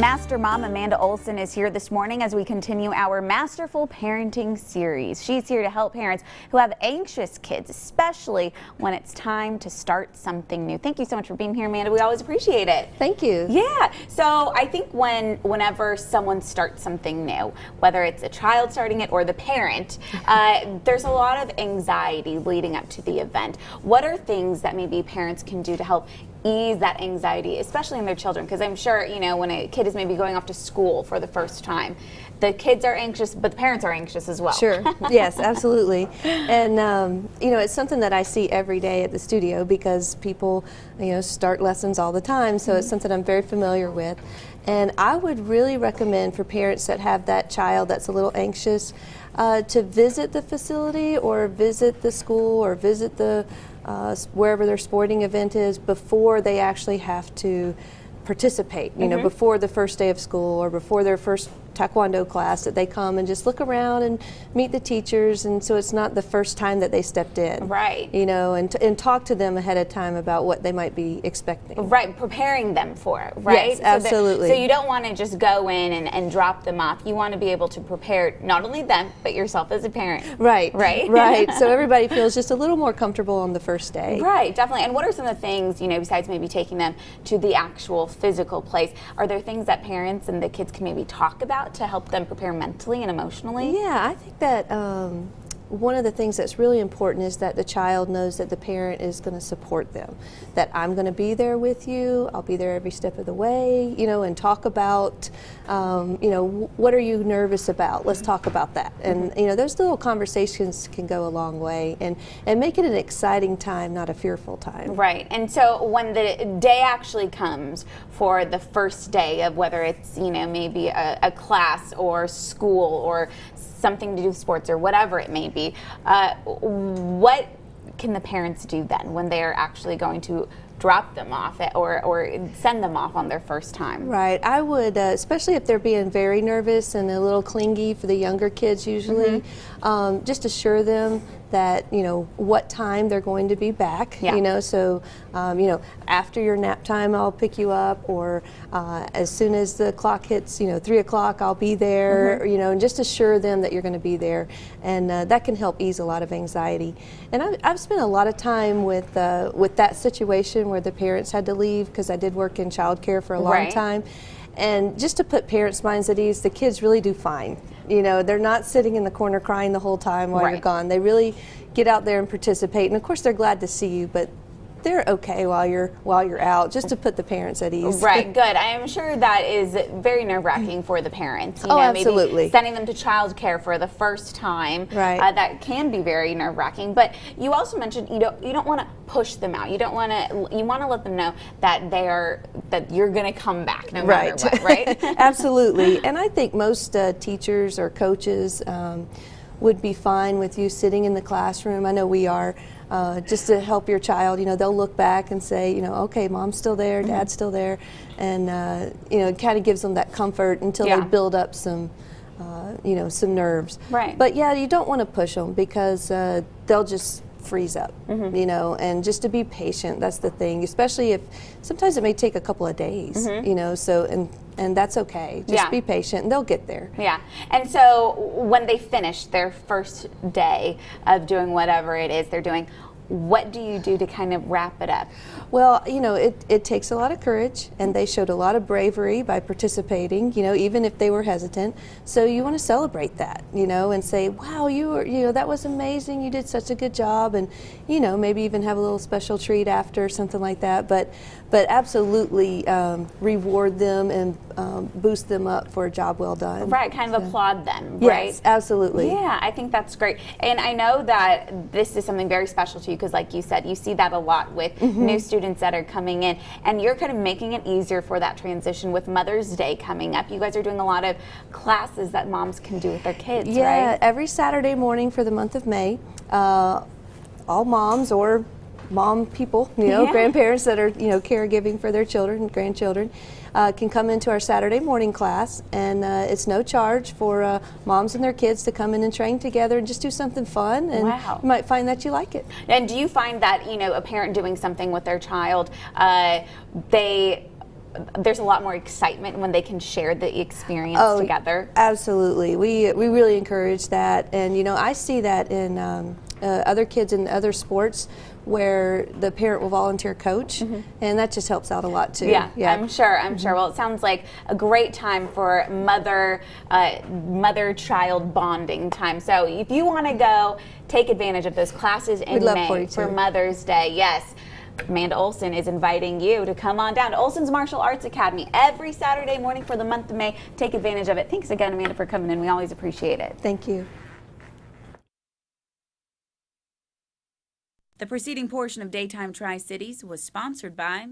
Master Mom Amanda Olson is here this morning as we continue our Masterful Parenting series. She's here to help parents who have anxious kids, especially when it's time to start something new. Thank you so much for being here, Amanda. We always appreciate it. Thank you. Yeah. So I think whenever someone starts something new, whether it's a child starting it or the parent, there's a lot of anxiety leading up to the event. What are things that maybe parents can do to help ease that anxiety, especially in their children? Because I'm sure, you know, when a kid is maybe going off to school for the first time, the kids are anxious, but the parents are anxious as well. Sure. Yes, absolutely. And, you know, it's something that I see every day at the studio because people, you know, start lessons all the time. So it's something I'm very familiar with. And I would really recommend for parents that have that child that's a little anxious to visit the facility or visit the school or visit the wherever their sporting event is before they actually have to participate, you know, before the first day of school or before their first taekwondo class, that they come and just look around and meet the teachers, and so it's not the first time that they stepped in. Right. You know, and talk to them ahead of time about what they might be expecting. Right, preparing them for it, right? Yes, absolutely. So you don't want to just go in and drop them off. You want to be able to prepare not only them, but yourself as a parent. Right. Right? Right. So everybody feels just a little more comfortable on the first day. Right, definitely. And what are some of the things, you know, besides maybe taking them to the actual physical place, are there things that parents and the kids can maybe talk about to help them prepare mentally and emotionally? Yeah, I think that one of the things that's really important is that the child knows that the parent is going to support them, that I'm going to be there with you, I'll be there every step of the way, you know, and talk about, you know, what are you nervous about? Let's talk about that. And, you know, those little conversations can go a long way and make it an exciting time, not a fearful time. Right. And so when the day actually comes for the first day of whether it's, you know, maybe a class or school or something to do with sports or whatever it may be, what can the parents do then when they are actually going to drop them off or send them off on their first time? Right. I would, especially if they're being very nervous and a little clingy for the younger kids usually, just assure them that, you know, what time they're going to be back, you know, so, you know, after your nap time I'll pick you up, or as soon as the clock hits, you know, 3 o'clock I'll be there, you know, and just assure them that you're going to be there, and that can help ease a lot of anxiety. And I've spent a lot of time with that situation where the parents had to leave, because I did work in childcare for a long time. And just to put parents' minds at ease, the kids really do fine. You know, they're not sitting in the corner crying the whole time while you're gone. They really get out there and participate. And of course, they're glad to see you, but they're okay while you're out, just to put the parents at ease. Right, good. I am sure that is very nerve-wracking for the parents. You know, absolutely. Maybe sending them to childcare for the first time. Right. That can be very nerve-wracking. But you also mentioned you don't want to push them out. You want to let them know that you're going to come back no matter what. Right. Absolutely. And I think most teachers or coaches would be fine with you sitting in the classroom. I know we are. Just to help your child, you know, they'll look back and say, you know, okay, mom's still there, dad's still there, and you know, it kind of gives them that comfort until they build up some, you know, some nerves. Right. But yeah, you don't want to push them because they'll just freeze up, you know, and just to be patient, that's the thing, especially if sometimes it may take a couple of days, you know, so, and that's okay. Just be patient and they'll get there. Yeah. And so when they finish their first day of doing whatever it is they're doing, what do you do to kind of wrap it up? Well, you know, it takes a lot of courage, and they showed a lot of bravery by participating, you know, even if they were hesitant. So you want to celebrate that, you know, and say, wow, you know, that was amazing. You did such a good job. And, you know, maybe even have a little special treat after, something like that. But absolutely reward them and boost them up for a job well done. Right, kind of applaud them, right? Yes, absolutely. Yeah, I think that's great. And I know that this is something very special to you because, like you said, you see that a lot with new students that are coming in, and you're kind of making it easier for that transition with Mother's Day coming up. You guys are doing a lot of classes that moms can do with their kids, right? Yeah, every Saturday morning for the month of May, all moms or mom people, you know, grandparents that are, you know, caregiving for their children and grandchildren, can come into our Saturday morning class, and it's no charge for moms and their kids to come in and train together and just do something fun, and you might find that you like it. And do you find that, you know, a parent doing something with their child, there's a lot more excitement when they can share the experience together. Absolutely. We really encourage that, and you know, I see that in other kids in other sports where the parent will volunteer coach, and that just helps out a lot too. Yeah, I'm sure. Well, it sounds like a great time for mother-child bonding time. So if you want to go, take advantage of those classes in May for Mother's Day. Yes. Amanda Olson is inviting you to come on down to Olson's Martial Arts Academy every Saturday morning for the month of May. Take advantage of it. Thanks again, Amanda, for coming in. We always appreciate it. Thank you. The preceding portion of Daytime Tri-Cities was sponsored by